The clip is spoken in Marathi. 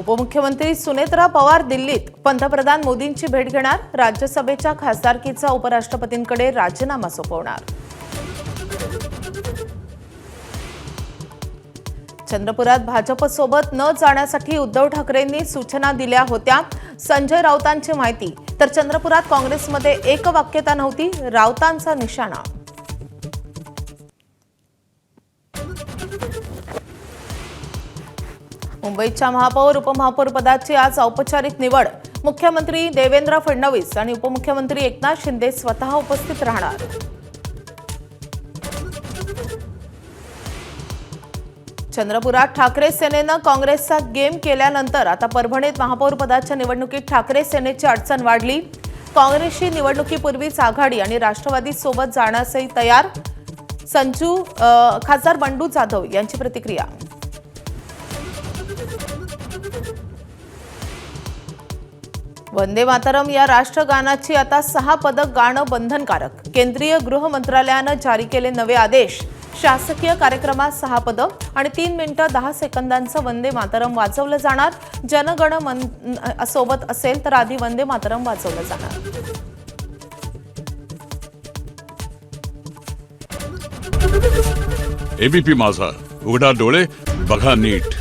उपमुख्यमंत्री सुनेत्रा पवार दिल्लीत पंतप्रधान मोदींची भेट घेणार। राज्यसभेच्या खासदारकीचा उपराष्ट्रपतींकडे राजीनामा सोपवणार। चंद्रपुरात भाजपसोबत न जाण्यासाठी उद्धव ठाकरेंनी सूचना दिल्या होत्या। संजय राऊतांची माहिती। तर चंद्रपुरात काँग्रेसमध्ये एकवाक्यता नव्हती, राऊतांचा निशाणा। मुंबईच्या महापौर उपमहापौर पदाची आज औपचारिक निवड। मुख्यमंत्री देवेंद्र फडणवीस आणि उपमुख्यमंत्री एकनाथ शिंदे स्वतः उपस्थित राहणार। चंद्रपुरात ठाकरे सेनेनं काँग्रेसचा गेम केल्यानंतर आता परभणीत महापौर पदाच्या निवडणुकीत ठाकरे सेनेची अडचण वाढली। काँग्रेसची निवडणुकीपूर्वीच आघाडी आणि राष्ट्रवादी सोबत जाण्यासही तयार। खासदार बंडू जाधव यांची प्रतिक्रिया। वंदे मातरम या राष्ट्रगानाची आता 6 पदं गाणं बंधनकारक। केंद्रीय गृह मंत्रालयानं जारी केले नवे आदेश। शासकीय कार्यक्रमात 6 पदं आणि 3 मिनिटं 10 सेकंदांचं वंदे मातरम वाजवलं जाणार। जनगण मन सोबत असेल तर आधी वंदे मातरम वाजवलं जाणार। एबीपी माझा, उघडा डोळे बघा नीट।